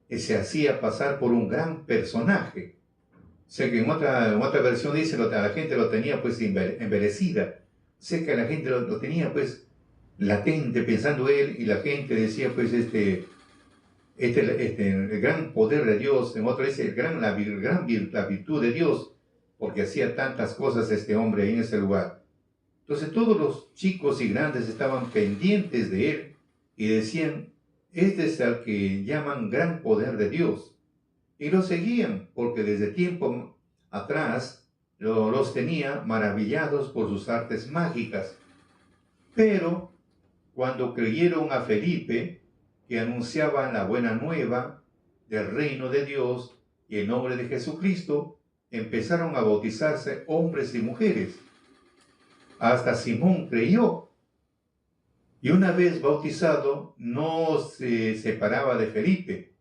que se hacía pasar por un gran personaje. Sé que en otra versión dice a la gente lo tenía pues envelecida. Sé que a la gente lo tenía pues latente pensando él, y la gente decía pues el gran poder de Dios. En otro dice la virtud de Dios, porque hacía tantas cosas este hombre ahí en ese lugar. Entonces todos los chicos y grandes estaban pendientes de él y decían, este es el que llaman gran poder de Dios. Y lo seguían porque desde tiempo atrás los tenía maravillados por sus artes mágicas. Pero cuando creyeron a Felipe, que anunciaba la buena nueva del reino de Dios y el nombre de Jesucristo, empezaron a bautizarse hombres y mujeres. Hasta Simón creyó. Y una vez bautizado, no se separaba de Felipe.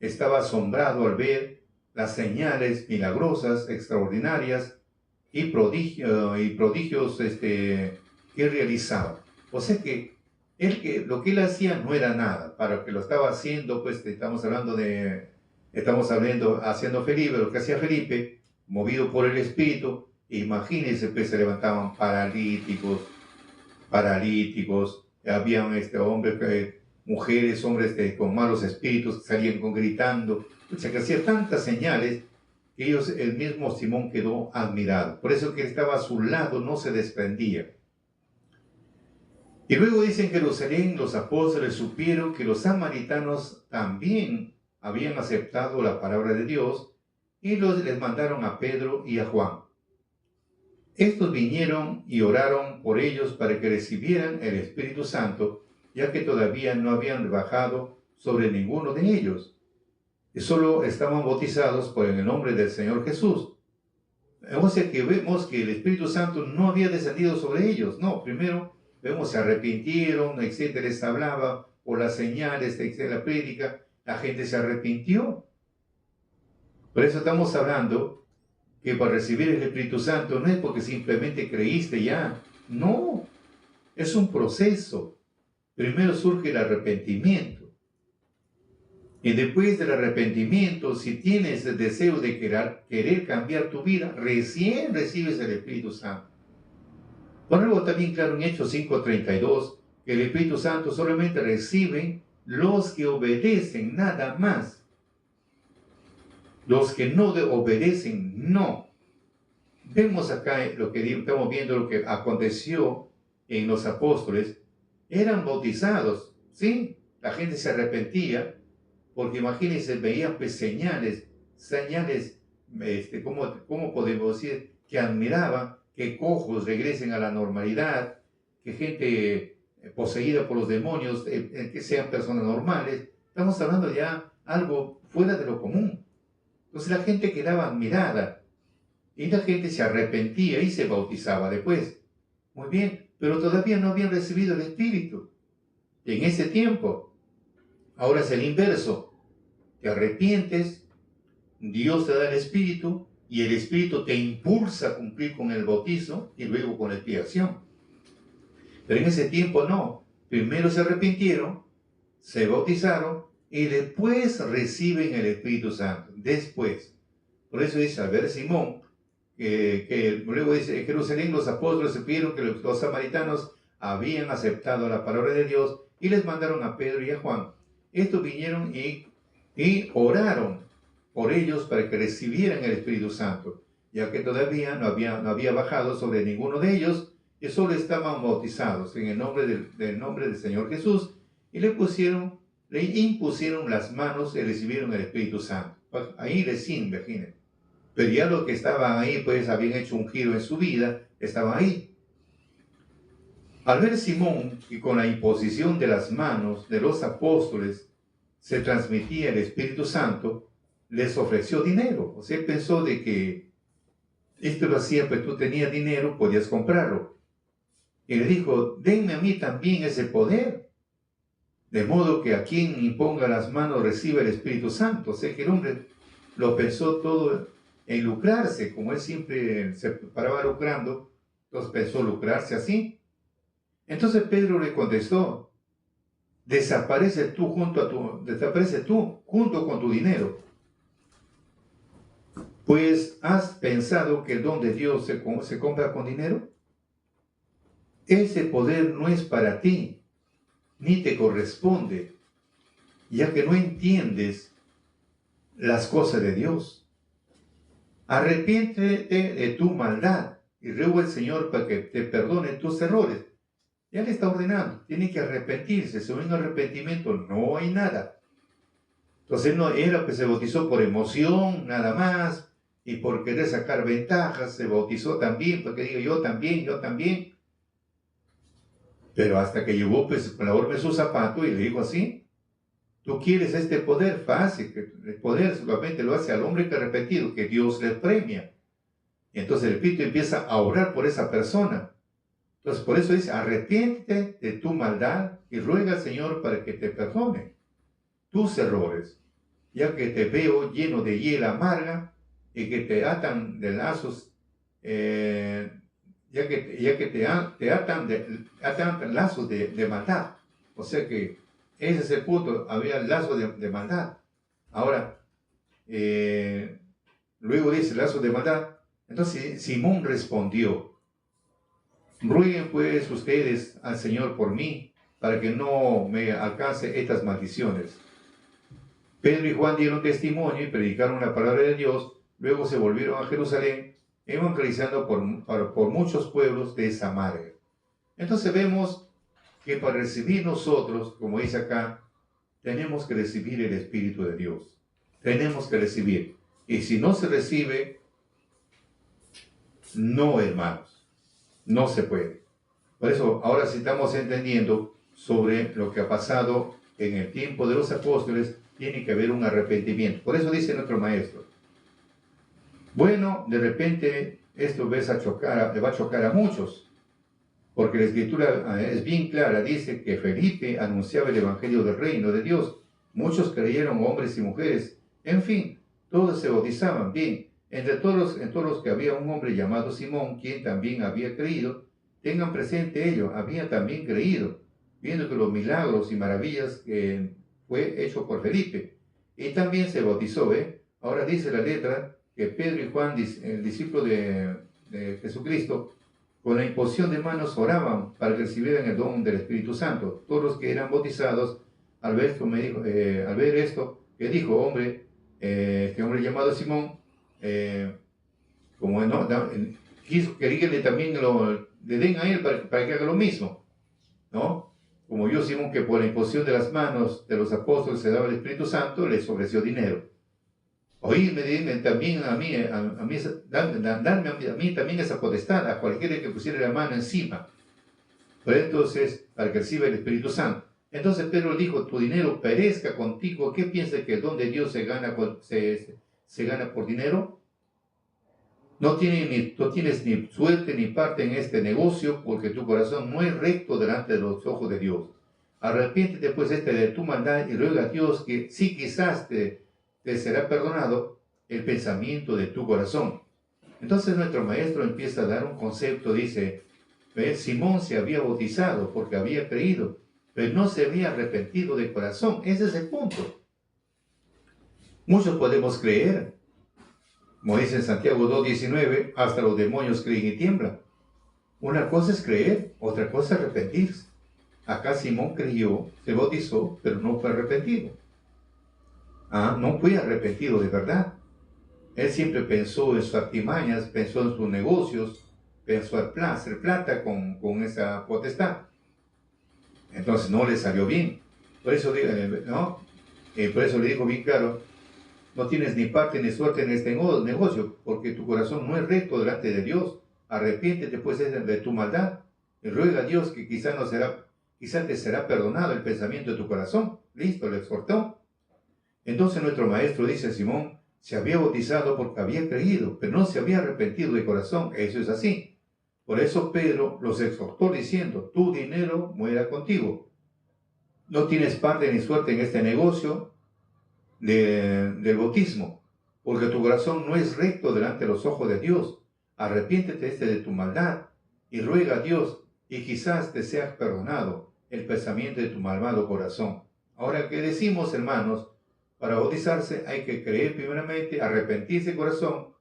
Estaba asombrado al ver las señales milagrosas, extraordinarias y prodigios que realizaba. O sea que lo que él hacía no era nada. Para lo que lo estaba haciendo, pues estamos hablando haciendo Felipe, lo que hacía Felipe, movido por el Espíritu. Imagínense, pues se levantaban paralíticos, habían mujeres, hombres con malos espíritus que salían gritando. O sea que hacía tantas señales que el mismo Simón quedó admirado. Por eso que estaba a su lado, no se desprendía. Y luego dice en Jerusalén, los apóstoles supieron que los samaritanos también habían aceptado la palabra de Dios y les mandaron a Pedro y a Juan. Estos vinieron y oraron por ellos para que recibieran el Espíritu Santo, ya que todavía no habían bajado sobre ninguno de ellos, y solo estaban bautizados por el nombre del Señor Jesús. O sea que vemos que el Espíritu Santo no había descendido sobre ellos. No, primero vemos se arrepintieron, etcétera, les hablaba por las señales, etcétera, la prédica, la gente se arrepintió. Por eso estamos hablando que para recibir el Espíritu Santo no es porque simplemente creíste ya. No, es un proceso. Primero surge el arrepentimiento. Y después del arrepentimiento, si tienes el deseo de querer cambiar tu vida, recién recibes el Espíritu Santo. Por algo también claro en Hechos 5:32, que el Espíritu Santo solamente reciben los que obedecen, nada más. Los que no obedecen, no. Vemos acá estamos viendo lo que aconteció en los apóstoles. Eran bautizados, ¿sí? La gente se arrepentía, porque imagínense, veían pues señales, señales, ¿cómo podemos decir? Que admiraba que cojos regresen a la normalidad, que gente poseída por los demonios, que sean personas normales. Estamos hablando ya algo fuera de lo común. Entonces la gente quedaba admirada y la gente se arrepentía y se bautizaba después. Muy bien, pero todavía no habían recibido el Espíritu. Y en ese tiempo, ahora es el inverso. Te arrepientes, Dios te da el Espíritu y el Espíritu te impulsa a cumplir con el bautizo y luego con la expiación. Pero en ese tiempo no. Primero se arrepintieron, se bautizaron y después reciben el Espíritu Santo. Después. Por eso dice, al ver Simón, que luego dice, en Jerusalén los apóstoles supieron que los samaritanos habían aceptado la palabra de Dios y les mandaron a Pedro y a Juan. Estos vinieron y oraron por ellos para que recibieran el Espíritu Santo, ya que todavía no había bajado sobre ninguno de ellos, y solo estaban bautizados en el nombre del Señor Jesús, y le impusieron las manos y recibieron el Espíritu Santo. Ahí recién, imagínense. Pero ya los que estaban ahí, pues habían hecho un giro en su vida, estaban ahí. Al ver Simón que con la imposición de las manos de los apóstoles se transmitía el Espíritu Santo, les ofreció dinero. O sea, él pensó de que esto lo hacía, pues tú tenías dinero, podías comprarlo. Y le dijo, denme a mí también ese poder, de modo que a quien imponga las manos reciba el Espíritu Santo. O sea, que el hombre lo pensó todo en lucrarse, como él siempre se paraba lucrando, entonces pensó lucrarse así. Entonces Pedro le contestó, desaparece tú junto con tu dinero, pues ¿has pensado que el don de Dios se compra con dinero? Ese poder no es para ti, ni te corresponde, ya que no entiendes las cosas de Dios. Arrepiéntete de tu maldad y ruega al Señor para que te perdone tus errores. Ya le está ordenando, tiene que arrepentirse. Sin un arrepentimiento no hay nada. Entonces no era que se bautizó por emoción, nada más, y por querer sacar ventajas, se bautizó también, porque digo yo también. Pero hasta que llegó pues con la horma de su zapato y le dijo así, tú quieres este poder fácil, que el poder solamente lo hace al hombre que arrepentido, que Dios le premia. Y entonces el Espíritu empieza a orar por esa persona. Entonces por eso dice, arrepiéntete de tu maldad y ruega al Señor para que te perdone tus errores, ya que te veo lleno de hiel amarga y que te atan de lazos, ya que te atan lazos de maldad. O sea que ese es el punto, había lazos de maldad. Ahora, luego dice lazos de maldad. Entonces Simón respondió, rueguen pues ustedes al Señor por mí, para que no me alcance estas maldiciones. Pedro y Juan dieron testimonio y predicaron la palabra de Dios, luego se volvieron a Jerusalén, evangelizando por muchos pueblos de Samaria. Entonces vemos que para recibir nosotros, como dice acá, tenemos que recibir el Espíritu de Dios. Tenemos que recibir. Y si no se recibe, no, hermanos, no se puede. Por eso ahora sí estamos entendiendo sobre lo que ha pasado en el tiempo de los apóstoles, tiene que haber un arrepentimiento. Por eso dice nuestro maestro, bueno, de repente esto le va a chocar a muchos, porque la Escritura es bien clara, dice que Felipe anunciaba el Evangelio del Reino de Dios. Muchos creyeron, hombres y mujeres. En fin, todos se bautizaban. Bien, entre todos los que había un hombre llamado Simón, quien también había creído. Tengan presente ello, había también creído, viendo que los milagros y maravillas que fue hecho por Felipe. Y también se bautizó, Ahora dice la letra que Pedro y Juan, el discípulo de Jesucristo, con la imposición de manos oraban para que recibieran el don del Espíritu Santo. Todos los que eran bautizados, al ver esto, que dijo, hombre, este hombre llamado Simón, como no, quiso que también le den a él para que haga lo mismo, ¿no? Como yo, Simón, que por la imposición de las manos de los apóstoles se daba el Espíritu Santo, les ofreció dinero. Oídme, dime también a mí, darme a mí también esa potestad, a cualquiera que pusiera la mano encima. Pero entonces, para que reciba el Espíritu Santo. Entonces Pedro dijo, tu dinero perezca contigo. ¿Qué piensas que el don de Dios se gana, se gana por dinero? No tienes ni suerte ni parte en este negocio, porque tu corazón no es recto delante de los ojos de Dios. Arrepiéntete pues de tu maldad y ruega a Dios que si quizás te será perdonado el pensamiento de tu corazón. Entonces nuestro maestro empieza a dar un concepto, dice, Simón se había bautizado porque había creído, pero no se había arrepentido de corazón. Ese es el punto. Muchos podemos creer, como dice en Santiago 2:19, hasta los demonios creen y tiemblan. Una cosa es creer, otra cosa es arrepentirse. Acá Simón creyó, se bautizó, pero no fue arrepentido. No fue arrepentido de verdad. Él siempre pensó en sus artimañas, pensó en sus negocios, pensó en hacer plata con esa potestad. Entonces no le salió bien. Por eso, por eso le dijo bien claro, no tienes ni parte ni suerte en este negocio, porque tu corazón no es recto delante de Dios. Arrepiéntete pues de tu maldad y ruega a Dios que quizá te será perdonado el pensamiento de tu corazón. Listo, lo exhortó. Entonces nuestro maestro dice, Simón se había bautizado porque había creído, pero no se había arrepentido de corazón. Eso es así. Por eso Pedro los exhortó diciendo, tu dinero muera contigo. No tienes parte ni suerte en este negocio del bautismo, porque tu corazón no es recto delante de los ojos de Dios. Arrepiéntete de tu maldad y ruega a Dios y quizás te sea perdonado el pensamiento de tu malvado corazón. Ahora, ¿qué decimos, hermanos? Para bautizarse hay que creer primeramente, arrepentirse de corazón,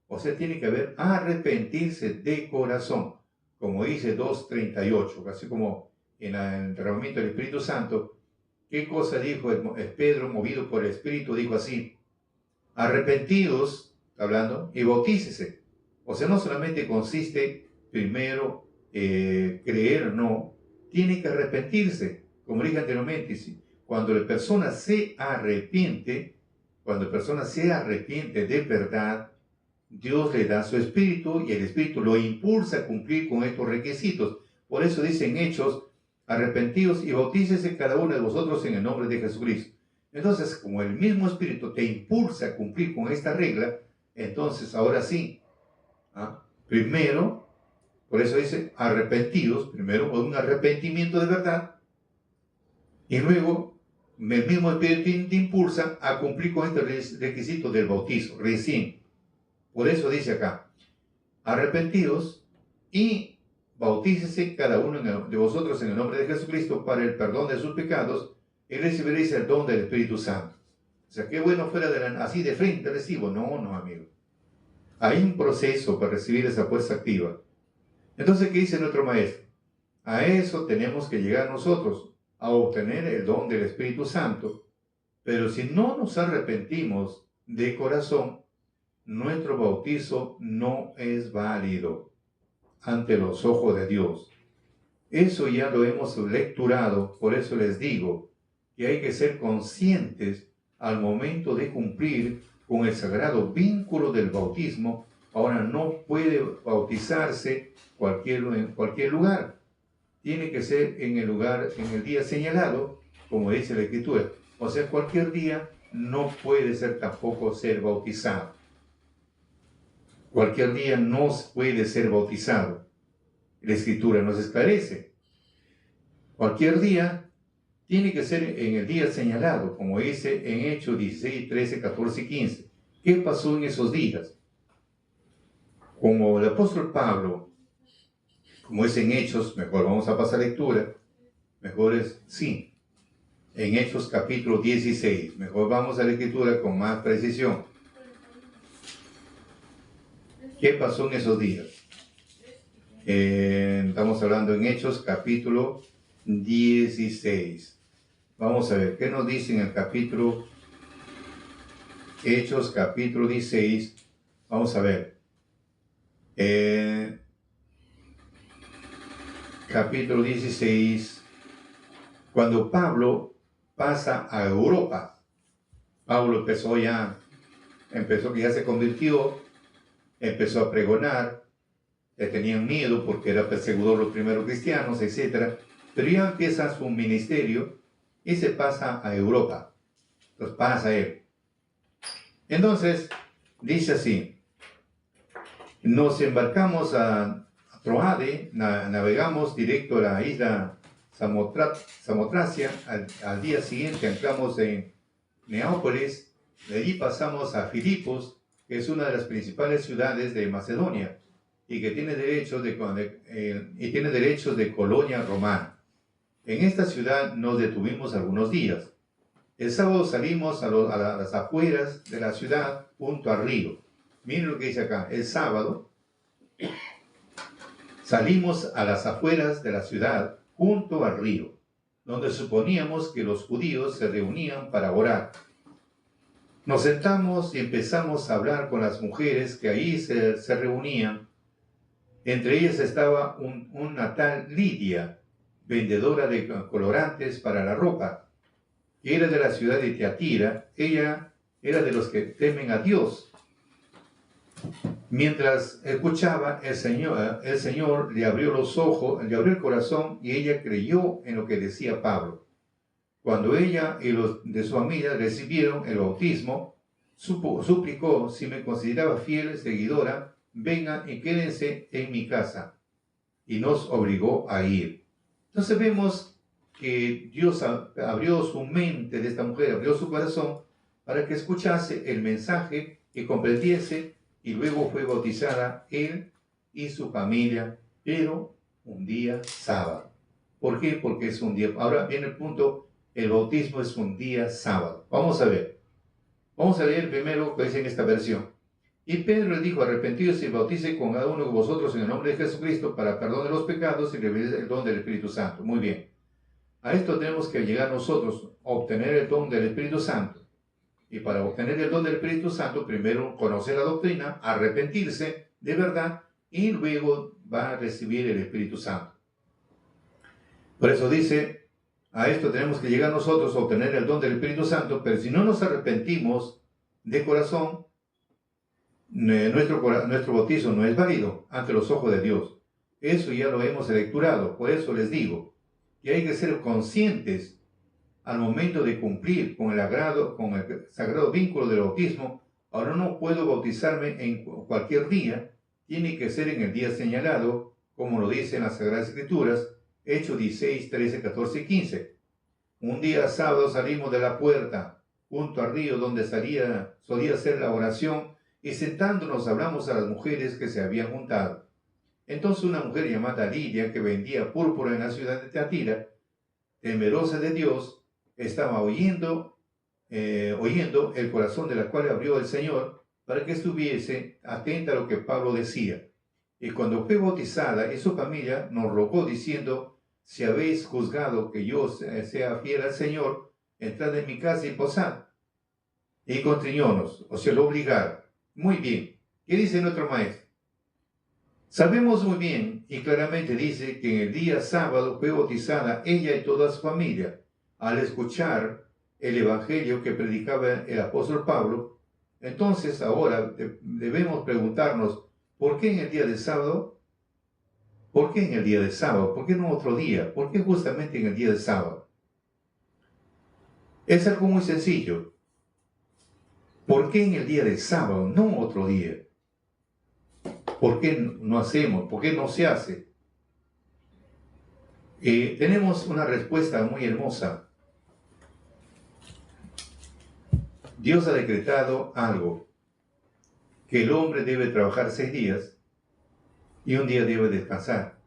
o sea, tiene que haber arrepentirse de corazón, como dice 2:38, así como en el derramamiento del Espíritu Santo. ¿Qué cosa dijo Pedro, movido por el Espíritu? Dijo así, arrepentidos, hablando, y bautícese. O sea, no solamente consiste primero creer, no, tiene que arrepentirse, como dije anteriormente. Cuando la persona se arrepiente, de verdad, Dios le da su Espíritu y el Espíritu lo impulsa a cumplir con estos requisitos. Por eso dice en Hechos, arrepentidos y bautícese cada uno de vosotros en el nombre de Jesucristo. Entonces, como el mismo Espíritu te impulsa a cumplir con esta regla, entonces ahora sí, primero, por eso dice arrepentidos, primero un arrepentimiento de verdad, y luego el mismo Espíritu te impulsa a cumplir con este requisito del bautizo, recién. Por eso dice acá, arrepentidos y bautícese cada uno de vosotros en el nombre de Jesucristo para el perdón de sus pecados y recibiréis el don del Espíritu Santo. O sea, qué bueno fuera así de frente recibo. No, amigo. Hay un proceso para recibir esa fuerza activa. Entonces, ¿qué dice nuestro maestro? A eso tenemos que llegar nosotros, a obtener el don del Espíritu Santo. Pero si no nos arrepentimos de corazón, nuestro bautizo no es válido ante los ojos de Dios. Eso ya lo hemos lecturado, por eso les digo que hay que ser conscientes al momento de cumplir con el sagrado vínculo del bautismo. Ahora no puede bautizarse en cualquier lugar. Tiene que ser en el día señalado, como dice la Escritura. O sea, cualquier día no puede ser tampoco ser bautizado. Cualquier día no puede ser bautizado. La Escritura nos esclarece. Cualquier día tiene que ser en el día señalado, como dice en Hechos 16, 13, 14 y 15. ¿Qué pasó en esos días? Como el apóstol Pablo, como es en Hechos, mejor vamos a pasar lectura, mejor es, sí, en Hechos capítulo 16, mejor vamos a la Escritura con más precisión. ¿Qué pasó en esos días? Estamos hablando en Hechos capítulo 16. Vamos a ver, ¿qué nos dice en el capítulo Hechos capítulo 16? Vamos a ver. Capítulo 16, cuando Pablo pasa a Europa. Pablo empezó ya empezó, que ya se convirtió, empezó a pregonar, le tenían miedo porque era perseguidor de los primeros cristianos, etc. Pero ya empieza su ministerio y se pasa a Europa. Entonces pasa él. Entonces, dice así, nos embarcamos a Troade, navegamos directo a la isla Samotracia, al día siguiente anclamos en Neápolis, de allí pasamos a Filipos, que es una de las principales ciudades de Macedonia, y que tiene derechos de colonia romana. En esta ciudad nos detuvimos algunos días. El sábado salimos a las afueras de la ciudad, junto al río. Miren lo que dice acá. El sábado salimos a las afueras de la ciudad, junto al río, donde suponíamos que los judíos se reunían para orar. Nos sentamos y empezamos a hablar con las mujeres que ahí se reunían. Entre ellas estaba una tal Lidia, vendedora de colorantes para la ropa, que era de la ciudad de Tiatira. Ella era de los que temen a Dios. Mientras escuchaba, el Señor le abrió los ojos, le abrió el corazón, y ella creyó en lo que decía Pablo. Cuando ella y los de su familia recibieron el bautismo, suplicó: si me consideraba fiel seguidora, vengan y quédense en mi casa. Y nos obligó a ir. Entonces vemos que Dios abrió su mente de esta mujer, abrió su corazón para que escuchase el mensaje y comprendiese, y luego fue bautizada él y su familia, pero un día sábado. ¿Por qué? Porque es un día. Ahora viene el punto, el bautismo es un día sábado. Vamos a ver. Vamos a leer primero lo que dice en esta versión. Y Pedro le dijo: arrepentidos y bauticen con cada uno de vosotros en el nombre de Jesucristo para perdón de los pecados y recibir el don del Espíritu Santo. Muy bien. A esto tenemos que llegar nosotros, a obtener el don del Espíritu Santo. Y para obtener el don del Espíritu Santo, primero conocer la doctrina, arrepentirse de verdad, y luego va a recibir el Espíritu Santo. Por eso dice, a esto tenemos que llegar nosotros a obtener el don del Espíritu Santo, pero si no nos arrepentimos de corazón, nuestro bautizo no es válido ante los ojos de Dios. Eso ya lo hemos lecturado. Por eso les digo que hay que ser conscientes al momento de cumplir con el sagrado vínculo del bautismo. Ahora no puedo bautizarme en cualquier día, tiene que ser en el día señalado, como lo dicen las Sagradas Escrituras, Hechos 16, 13, 14 y 15. Un día sábado salimos de la puerta, junto al río donde solía ser la oración, y sentándonos hablamos a las mujeres que se habían juntado. Entonces una mujer llamada Lidia, que vendía púrpura en la ciudad de Tiatira, temerosa de Dios, estaba oyendo el corazón de la cual abrió el Señor para que estuviese atenta a lo que Pablo decía. Y cuando fue bautizada y su familia, nos rogó diciendo: si habéis juzgado que yo sea fiel al Señor, entrad en mi casa y posad. Y constriñónos, o sea, lo obligaron. Muy bien. ¿Qué dice nuestro maestro? Sabemos muy bien y claramente dice que en el día sábado fue bautizada ella y toda su familia, al escuchar el evangelio que predicaba el apóstol Pablo. Entonces ahora debemos preguntarnos: ¿por qué en el día de sábado? ¿Por qué en el día de sábado? ¿Por qué no otro día? ¿Por qué justamente en el día de sábado? Es algo muy sencillo. ¿Por qué en el día de sábado, no otro día? ¿Por qué no hacemos? ¿Por qué no se hace? Tenemos una respuesta muy hermosa. Dios ha decretado algo, que el hombre debe trabajar 6 días y un día debe descansar.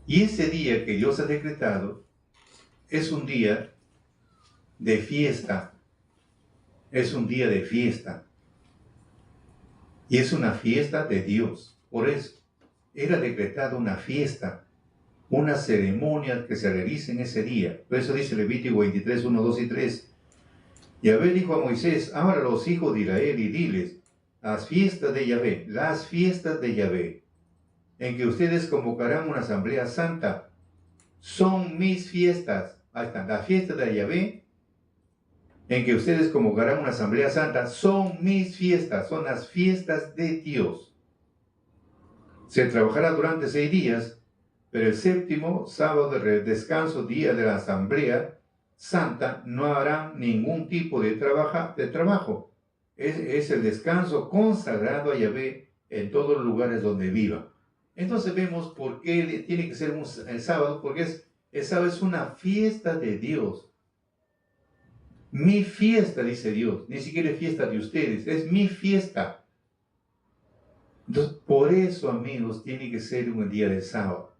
Y ese día que Dios ha decretado es un día de fiesta. Es un día de fiesta. Y es una fiesta de Dios. Por eso era decretada una fiesta, una ceremonia que se realiza en ese día. Por eso dice Levítico 23, 1, 2 y 3. Yahvé dijo a Moisés: habla a los hijos de Israel y diles: las fiestas de Yahvé, en que ustedes convocarán una asamblea santa, son mis fiestas. Ahí están, las fiestas de Yahvé en que ustedes convocarán una asamblea santa, son mis fiestas, son las fiestas de Dios. Se trabajará durante 6 días, pero el séptimo, sábado de descanso, día de la asamblea santa, no habrá ningún tipo de trabajo. Es el descanso consagrado a Yahvé en todos los lugares donde viva. Entonces vemos por qué tiene que ser el sábado, porque el sábado es una fiesta de Dios. Mi fiesta, dice Dios, ni siquiera es fiesta de ustedes, es mi fiesta. Entonces, por eso, amigos, tiene que ser un día de sábado.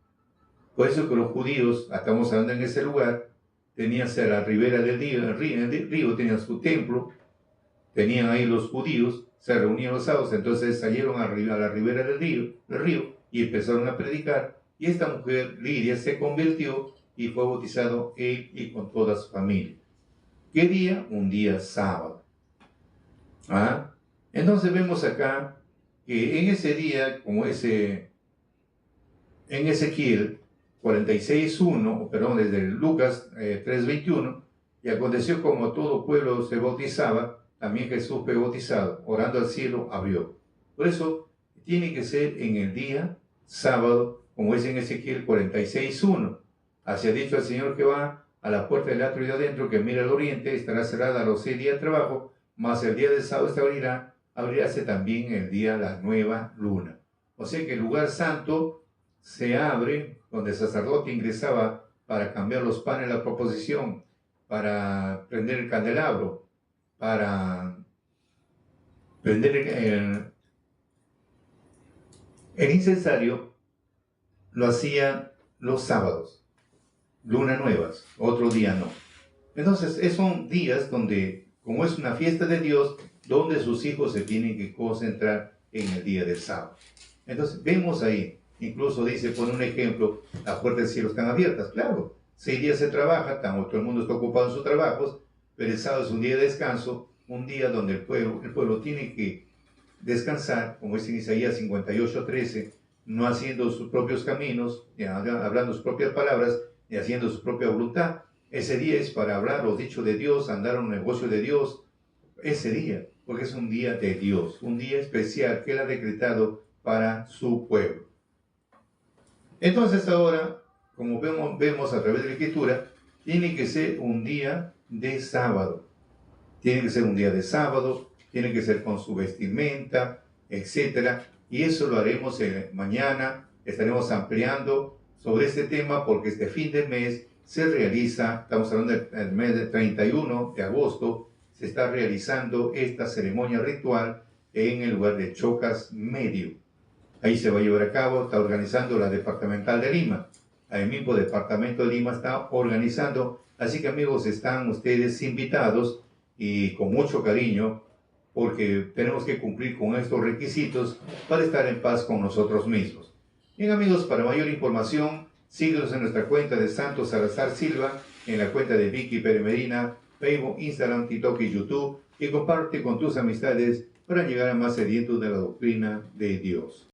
Por eso que los judíos, estamos hablando en ese lugar, tenían a la ribera del río, tenían su templo, tenían ahí los judíos, se reunían los sábados, entonces salieron a la ribera del río y empezaron a predicar. Y esta mujer, Lidia, se convirtió y fue bautizado él y con toda su familia. ¿Qué día? Un día sábado. Entonces vemos acá que en ese día, como en Ezequiel 46:1, perdón, desde Lucas 3:21, y aconteció como todo pueblo se bautizaba, también Jesús fue bautizado, orando al cielo, abrió. Por eso tiene que ser en el día sábado, como es en Ezequiel 46:1. Así ha dicho el Señor Jehová, a la puerta del atrio de adentro que mira al oriente, estará cerrada a los 6 días de trabajo, mas el día del sábado se abrirse también el día de la nueva luna. O sea que el lugar santo se abre, donde el sacerdote ingresaba para cambiar los panes de la proposición, para prender el candelabro, para prender el incensario, lo hacía los sábados, luna nuevas, otro día no. Entonces, son días donde, como es una fiesta de Dios, donde sus hijos se tienen que concentrar en el día del sábado. Entonces, vemos ahí, incluso dice, pone un ejemplo, las puertas del cielo están abiertas, claro. 6 días se trabaja, todo el mundo está ocupado en sus trabajos, pero el sábado es un día de descanso, un día donde el pueblo tiene que descansar, como es en Isaías 58:13, no haciendo sus propios caminos, hablando sus propias palabras, y haciendo su propia voluntad. Ese día es para hablar los dichos de Dios, andar en un negocio de Dios, ese día, porque es un día de Dios, un día especial que Él ha decretado para su pueblo. Entonces ahora, como vemos a través de la Escritura, tiene que ser un día de sábado. Tiene que ser un día de sábado, tiene que ser con su vestimenta, etc. Y eso lo haremos mañana, estaremos ampliando sobre este tema porque este fin de mes se realiza, estamos hablando del mes del 31 de agosto, se está realizando esta ceremonia ritual en el lugar de Chocas Medio. Ahí se va a llevar a cabo, está organizando la Departamental de Lima. El mismo Departamento de Lima está organizando, así que amigos, están ustedes invitados y con mucho cariño, porque tenemos que cumplir con estos requisitos para estar en paz con nosotros mismos. Bien amigos, para mayor información, síguenos en nuestra cuenta de Santos Salazar Silva, en la cuenta de Vicky Pérez Medina, Facebook, Instagram, TikTok y YouTube, y comparte con tus amistades para llegar a más sedientos de la doctrina de Dios.